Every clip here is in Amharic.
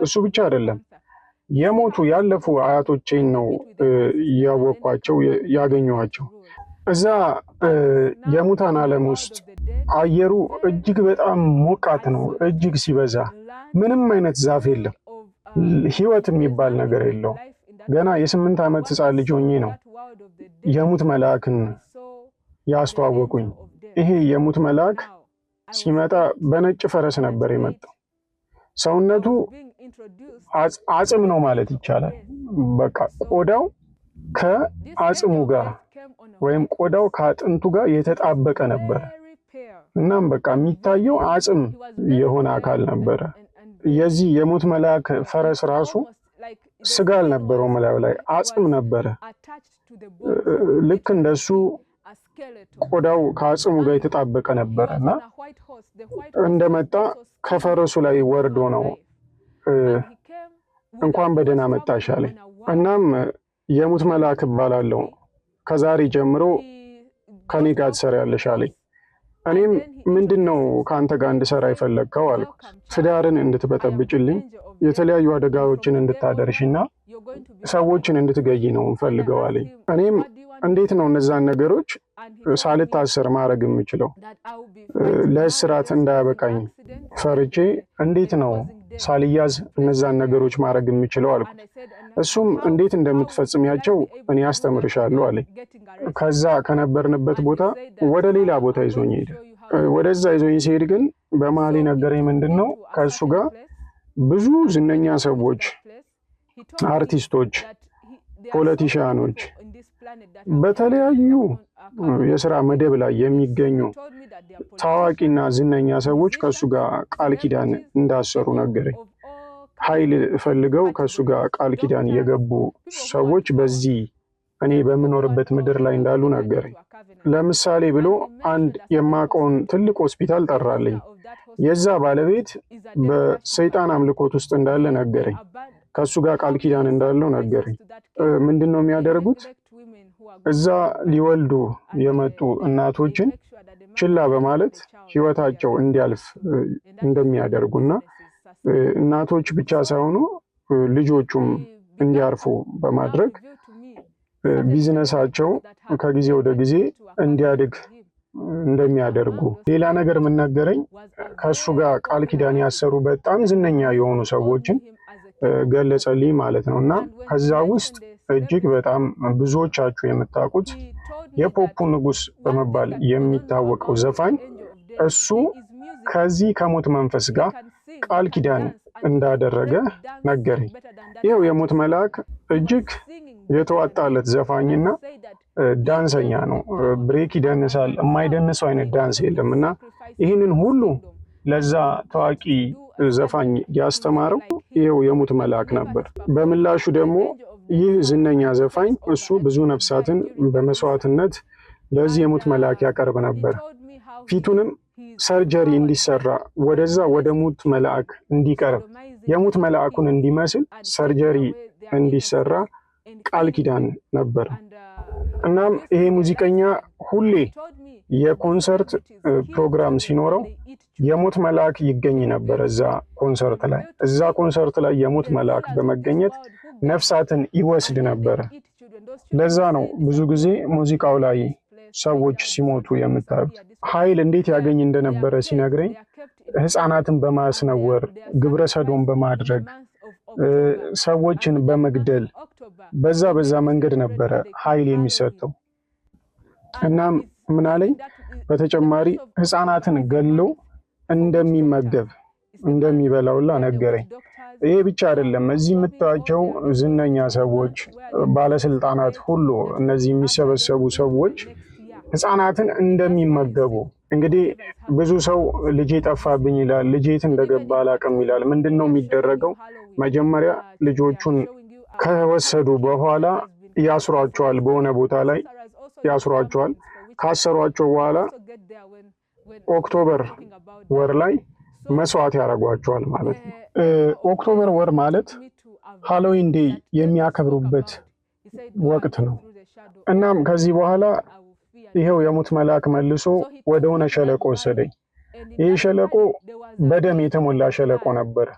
እሱ ብቻ አይደለም የሞቱ ያለፉ አያቶቼን ነው ያወቅኳቸው ያገኘኋቸው። እዛ የሙታን ዓለም ውስጥ አየሩ እጅግ በጣም ሞቃት ነው፣ እጅግ ሲበዛ ምንም አይነት ዛፍ የለም፣ ህይወት የሚባል ነገር የለውም። ገና የ8 ዓመት ህፃን ልጅ ሆኜ ነው የሙት መልአክን ያስተዋወቁኝ። ይሄ የሙት መልአክ ሲመጣ በነጭ ፈረስ ነበር የመጣው። ሰውነቱ አጽም ነው ማለት ይቻላል። በቃ ቆዳው ከአጽሙ ጋር ወይም ቆዳው ከአጥንቱ ጋር የተጣበቀ ነበር። እናም በቃ የሚታየው አጽም የሆነ አካል ነበረ። የዚህ የሙት መልአክ ፈረስ ራሱ ስጋ አልነበረው፣ መላዩ ላይ አጽም ነበረ። ልክ እንደሱ ቆዳው ከአጽሙ ጋር የተጣበቀ ነበር እና እንደመጣ ከፈረሱ ላይ ወርዶ ነው እንኳን በደህና መጣሽ አለኝ። እናም የሙት መልአክ እባላለሁ፣ ከዛሬ ጀምሮ ከኔ ጋር ትሰሪያለሽ አለኝ። እኔም ምንድነው ከአንተ ጋር እንድሰራ የፈለግከው አልኩት። ትዳርን እንድትበጠብጭልኝ፣ የተለያዩ አደጋዎችን እንድታደርሽና ሰዎችን እንድትገይ ነው እንፈልገው አለኝ። እኔም እንዴት ነው እነዛን ነገሮች ሳልታሰር ማድረግ የምችለው? ለእስራት እንዳያበቃኝ ፈርቼ እንዴት ነው ሳልያዝ እነዛን ነገሮች ማድረግ የምችለው አልኩት። እሱም እንዴት እንደምትፈጽሚያቸው እኔ አስተምርሻለሁ አለኝ። ከዛ ከነበርንበት ቦታ ወደ ሌላ ቦታ ይዞኝ ሄደ። ወደዛ ይዞኝ ሲሄድ ግን በመሀል ነገረኝ ምንድነው ከእሱ ጋር ብዙ ዝነኛ ሰዎች፣ አርቲስቶች፣ ፖለቲሽያኖች፣ በተለያዩ የስራ መደብ ላይ የሚገኙ ታዋቂና ዝነኛ ሰዎች ከሱ ጋር ቃል ኪዳን እንዳሰሩ ነገረኝ። ኃይል ፈልገው ከሱ ጋር ቃል ኪዳን የገቡ ሰዎች በዚህ እኔ በምኖርበት ምድር ላይ እንዳሉ ነገረኝ። ለምሳሌ ብሎ አንድ የማውቀውን ትልቅ ሆስፒታል ጠራልኝ። የዛ ባለቤት በሰይጣን አምልኮት ውስጥ እንዳለ ነገረኝ። ከሱ ጋር ቃል ኪዳን እንዳለው ነገረኝ። ምንድነው የሚያደርጉት? እዛ ሊወልዱ የመጡ እናቶችን ችላ በማለት ህይወታቸው እንዲያልፍ እንደሚያደርጉና እናቶች ብቻ ሳይሆኑ ልጆቹም እንዲያርፉ በማድረግ ቢዝነሳቸው ከጊዜ ወደ ጊዜ እንዲያድግ እንደሚያደርጉ። ሌላ ነገር ምን ነገረኝ? ከሱ ጋር ቃል ኪዳን ያሰሩ በጣም ዝነኛ የሆኑ ሰዎችን ገለጸልኝ ማለት ነው። እና ከዛ ውስጥ እጅግ በጣም ብዙዎቻችሁ የምታውቁት የፖፑ ንጉስ በመባል የሚታወቀው ዘፋኝ እሱ ከዚህ ከሞት መንፈስ ጋር ቃል ኪዳን እንዳደረገ ነገረኝ። ይኸው የሞት መልአክ እጅግ የተዋጣለት ዘፋኝና ዳንሰኛ ነው። ብሬክ ይደንሳል፣ የማይደንሰው አይነት ዳንስ የለም። እና ይህንን ሁሉ ለዛ ታዋቂ ዘፋኝ ያስተማረው ይኸው የሙት መልአክ ነበር። በምላሹ ደግሞ ይህ ዝነኛ ዘፋኝ እሱ ብዙ ነፍሳትን በመስዋዕትነት ለዚህ የሙት መልአክ ያቀርብ ነበር። ፊቱንም ሰርጀሪ እንዲሰራ ወደዛ ወደ ሙት መልአክ እንዲቀርብ የሙት መልአኩን እንዲመስል ሰርጀሪ እንዲሰራ ቃል ኪዳን ነበር። እናም ይሄ ሙዚቀኛ ሁሌ የኮንሰርት ፕሮግራም ሲኖረው የሙት መልአክ ይገኝ ነበር እዛ ኮንሰርት ላይ። እዛ ኮንሰርት ላይ የሙት መልአክ በመገኘት ነፍሳትን ይወስድ ነበር። ለዛ ነው ብዙ ጊዜ ሙዚቃው ላይ ሰዎች ሲሞቱ የምታዩት። ኃይል እንዴት ያገኝ እንደነበረ ሲነግረኝ ህፃናትን በማስነወር ግብረ ሰዶም በማድረግ ሰዎችን በመግደል በዛ መንገድ ነበረ ኃይል የሚሰጠው። እናም ምን አለኝ? በተጨማሪ ህፃናትን ገሎ እንደሚመገብ እንደሚበላውላ ነገረኝ። ይሄ ብቻ አይደለም፣ እዚህ የምታዩቸው ዝነኛ ሰዎች፣ ባለስልጣናት ሁሉ እነዚህ የሚሰበሰቡ ሰዎች ህፃናትን እንደሚመገቡ። እንግዲህ ብዙ ሰው ልጄ ጠፋብኝ ይላል፣ ልጄ የት እንደገባ አላውቅም ይላል። ምንድነው የሚደረገው? መጀመሪያ ልጆቹን ከወሰዱ በኋላ ያስሯቸዋል፣ በሆነ ቦታ ላይ ያስሯቸዋል። ካሰሯቸው በኋላ ኦክቶበር ወር ላይ መስዋዕት ያደርጓቸዋል ማለት ነው። ኦክቶበር ወር ማለት ሃሎዊን ዴይ የሚያከብሩበት ወቅት ነው። እናም ከዚህ በኋላ ይሄው የሙት መልአክ መልሶ ወደ ሆነ ሸለቆ ወሰደኝ። ይህ ሸለቆ በደም የተሞላ ሸለቆ ነበር።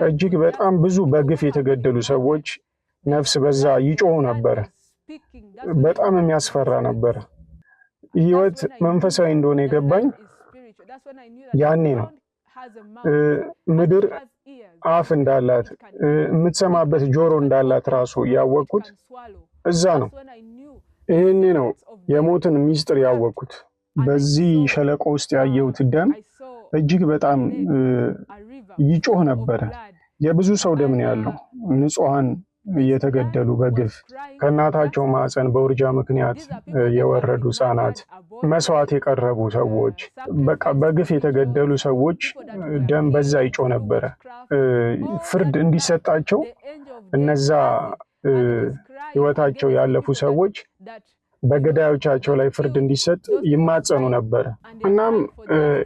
እጅግ በጣም ብዙ በግፍ የተገደሉ ሰዎች ነፍስ በዛ ይጮሁ ነበር። በጣም የሚያስፈራ ነበር። ህይወት መንፈሳዊ እንደሆነ የገባኝ ያኔ ነው። ምድር አፍ እንዳላት የምትሰማበት ጆሮ እንዳላት ራሱ ያወቅኩት እዛ ነው። ይሄኔ ነው የሞትን ሚስጥር ያወቅኩት። በዚህ ሸለቆ ውስጥ ያየሁት ደም እጅግ በጣም ይጮህ ነበረ። የብዙ ሰው ደም ነው ያለው። ንጹሃን እየተገደሉ በግፍ ከእናታቸው ማዕፀን በውርጃ ምክንያት የወረዱ ህጻናት፣ መስዋዕት የቀረቡ ሰዎች፣ በቃ በግፍ የተገደሉ ሰዎች ደም በዛ ይጮህ ነበረ። ፍርድ እንዲሰጣቸው እነዛ ህይወታቸው ያለፉ ሰዎች በገዳዮቻቸው ላይ ፍርድ እንዲሰጥ ይማጸኑ ነበር። እናም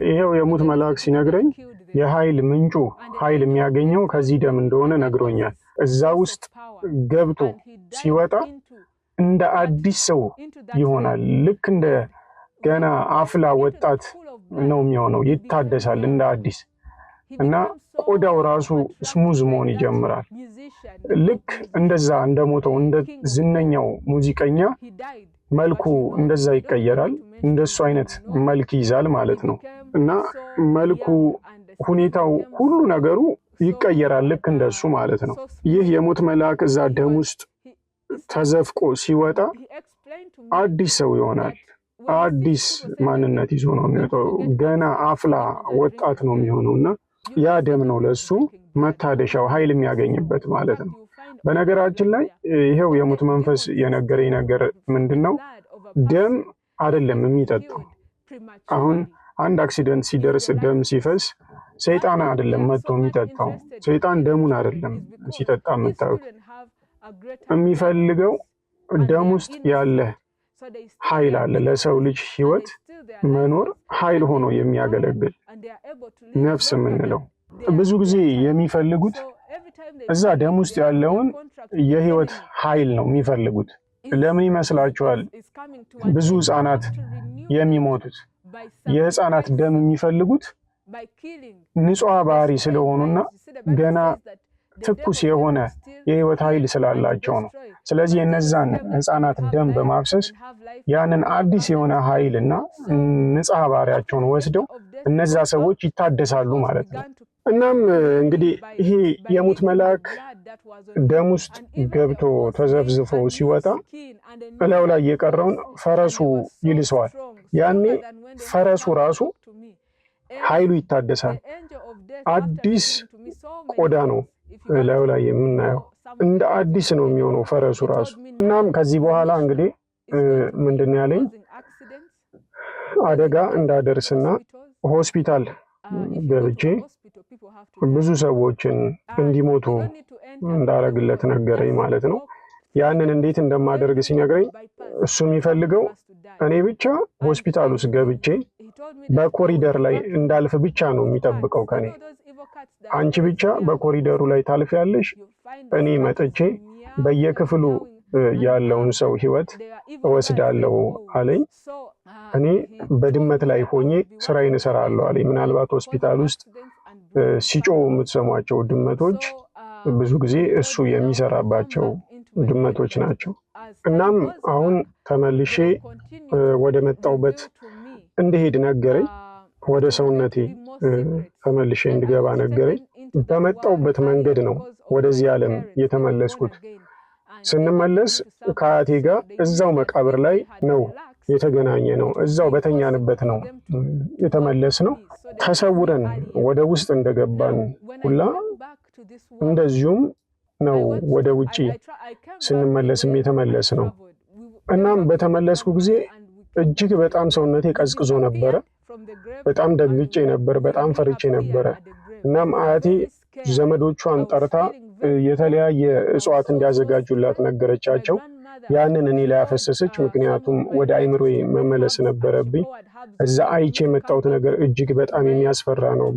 ይሄው የሙት መልአክ ሲነግረኝ የኃይል ምንጩ ኃይል የሚያገኘው ከዚህ ደም እንደሆነ ነግሮኛል። እዛ ውስጥ ገብቶ ሲወጣ እንደ አዲስ ሰው ይሆናል። ልክ እንደ ገና አፍላ ወጣት ነው የሚሆነው። ይታደሳል እንደ አዲስ እና ቆዳው ራሱ ስሙዝ መሆን ይጀምራል። ልክ እንደዛ እንደሞተው እንደ ዝነኛው ሙዚቀኛ መልኩ እንደዛ ይቀየራል። እንደሱ አይነት መልክ ይዛል ማለት ነው። እና መልኩ፣ ሁኔታው፣ ሁሉ ነገሩ ይቀየራል ልክ እንደሱ ማለት ነው። ይህ የሙት መልአክ እዛ ደም ውስጥ ተዘፍቆ ሲወጣ አዲስ ሰው ይሆናል። አዲስ ማንነት ይዞ ነው የሚወጣው። ገና አፍላ ወጣት ነው የሚሆነው እና ያ ደም ነው ለሱ መታደሻው ኃይል የሚያገኝበት ማለት ነው። በነገራችን ላይ ይሄው የሙት መንፈስ የነገረኝ ነገር ምንድነው? ደም አይደለም የሚጠጣው። አሁን አንድ አክሲደንት ሲደርስ ደም ሲፈስ ሰይጣን አይደለም መጥቶ የሚጠጣው። ሰይጣን ደሙን አይደለም ሲጠጣ የምታዩት። የሚፈልገው ደም ውስጥ ያለ ኃይል አለ። ለሰው ልጅ ህይወት መኖር ኃይል ሆኖ የሚያገለግል ነፍስ የምንለው ብዙ ጊዜ የሚፈልጉት እዛ ደም ውስጥ ያለውን የህይወት ኃይል ነው የሚፈልጉት። ለምን ይመስላችኋል ብዙ ህፃናት የሚሞቱት? የህፃናት ደም የሚፈልጉት ንጹህ ባህሪ ስለሆኑና ገና ትኩስ የሆነ የህይወት ኃይል ስላላቸው ነው። ስለዚህ የነዛን ህፃናት ደም በማፍሰስ ያንን አዲስ የሆነ ኃይልና ንጹህ ባህሪያቸውን ወስደው እነዛ ሰዎች ይታደሳሉ ማለት ነው። እናም እንግዲህ ይሄ የሙት መልአክ ደም ውስጥ ገብቶ ተዘፍዝፎ ሲወጣ እላዩ ላይ የቀረውን ፈረሱ ይልሰዋል። ያኔ ፈረሱ ራሱ ኃይሉ ይታደሳል። አዲስ ቆዳ ነው እላዩ ላይ የምናየው። እንደ አዲስ ነው የሚሆነው ፈረሱ ራሱ። እናም ከዚህ በኋላ እንግዲህ ምንድን ያለኝ አደጋ እንዳደርስና ሆስፒታል ገብቼ ብዙ ሰዎችን እንዲሞቱ እንዳረግለት ነገረኝ ማለት ነው። ያንን እንዴት እንደማደርግ ሲነግረኝ እሱ የሚፈልገው እኔ ብቻ ሆስፒታል ውስጥ ገብቼ በኮሪደር ላይ እንዳልፍ ብቻ ነው የሚጠብቀው ከኔ። አንቺ ብቻ በኮሪደሩ ላይ ታልፊያለሽ፣ እኔ መጥቼ በየክፍሉ ያለውን ሰው ህይወት እወስዳለሁ አለኝ። እኔ በድመት ላይ ሆኜ ስራዬን እሰራለሁ አለኝ። ምናልባት ሆስፒታል ውስጥ ሲጮሁ የምትሰሟቸው ድመቶች ብዙ ጊዜ እሱ የሚሰራባቸው ድመቶች ናቸው። እናም አሁን ተመልሼ ወደ መጣሁበት እንድሄድ ነገረኝ። ወደ ሰውነቴ ተመልሼ እንድገባ ነገረኝ። በመጣሁበት መንገድ ነው ወደዚህ ዓለም የተመለስኩት። ስንመለስ ከአያቴ ጋር እዛው መቃብር ላይ ነው የተገናኘ ነው። እዛው በተኛንበት ነው የተመለስ ነው። ተሰውረን ወደ ውስጥ እንደገባን ሁላ እንደዚሁም ነው ወደ ውጪ ስንመለስም የተመለስ ነው። እናም በተመለስኩ ጊዜ እጅግ በጣም ሰውነቴ ቀዝቅዞ ነበረ። በጣም ደንግጬ ነበር። በጣም ፈርቼ ነበረ። እናም አያቴ ዘመዶቿን ጠርታ የተለያየ እጽዋት እንዲያዘጋጁላት ነገረቻቸው። ያንን እኔ ላይ ያፈሰሰች። ምክንያቱም ወደ አይምሮዬ መመለስ ነበረብኝ። እዛ አይቼ የመጣሁት ነገር እጅግ በጣም የሚያስፈራ ነው።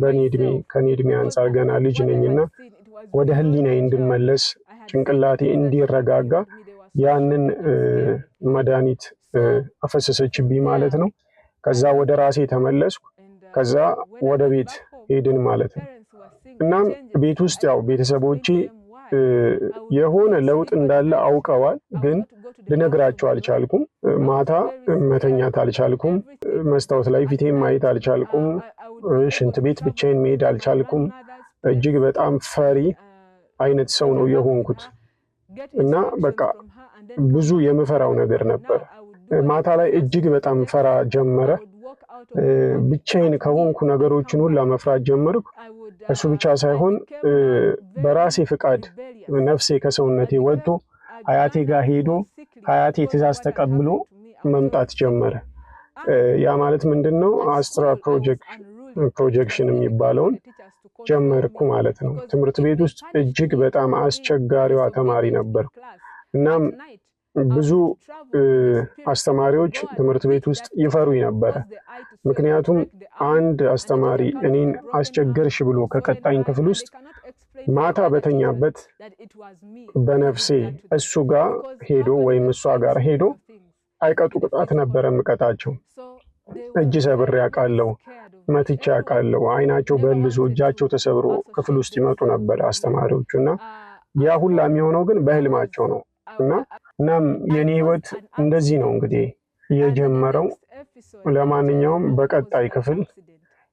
ከኔ እድሜ አንጻር ገና ልጅ ነኝና ወደ ህሊናዬ እንድመለስ ጭንቅላቴ እንዲረጋጋ ያንን መድኃኒት አፈሰሰችብኝ ማለት ነው። ከዛ ወደ ራሴ ተመለስኩ። ከዛ ወደ ቤት ሄድን ማለት ነው። እናም ቤት ውስጥ ያው ቤተሰቦቼ የሆነ ለውጥ እንዳለ አውቀዋል፣ ግን ልነግራቸው አልቻልኩም። ማታ መተኛት አልቻልኩም። መስታወት ላይ ፊቴን ማየት አልቻልኩም። ሽንት ቤት ብቻዬን መሄድ አልቻልኩም። እጅግ በጣም ፈሪ አይነት ሰው ነው የሆንኩት እና በቃ ብዙ የምፈራው ነገር ነበር። ማታ ላይ እጅግ በጣም ፈራ ጀመረ። ብቻዬን ከሆንኩ ነገሮችን ሁላ መፍራት ጀመርኩ። እሱ ብቻ ሳይሆን በራሴ ፍቃድ ነፍሴ ከሰውነቴ ወጥቶ አያቴ ጋር ሄዶ አያቴ ትዕዛዝ ተቀብሎ መምጣት ጀመረ። ያ ማለት ምንድነው? አስትራል ፕሮጀክሽን የሚባለውን ጀመርኩ ማለት ነው። ትምህርት ቤት ውስጥ እጅግ በጣም አስቸጋሪዋ ተማሪ ነበርኩ። እናም ብዙ አስተማሪዎች ትምህርት ቤት ውስጥ ይፈሩኝ ነበረ። ምክንያቱም አንድ አስተማሪ እኔን አስቸገርሽ ብሎ ከቀጣኝ ክፍል ውስጥ ማታ በተኛበት በነፍሴ እሱ ጋር ሄዶ ወይም እሷ ጋር ሄዶ አይቀጡ ቅጣት ነበረ የምቀጣቸው። እጅ ሰብሬ አውቃለሁ፣ መትቼ አውቃለሁ። አይናቸው በልዞ እጃቸው ተሰብሮ ክፍል ውስጥ ይመጡ ነበር አስተማሪዎቹ እና ያ ሁላ የሚሆነው ግን በህልማቸው ነው። እናም የኔ ህይወት እንደዚህ ነው እንግዲህ የጀመረው። ለማንኛውም በቀጣይ ክፍል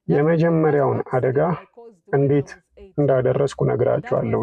የመጀመሪያውን አደጋ እንዴት እንዳደረስኩ ነግራችኋለሁ።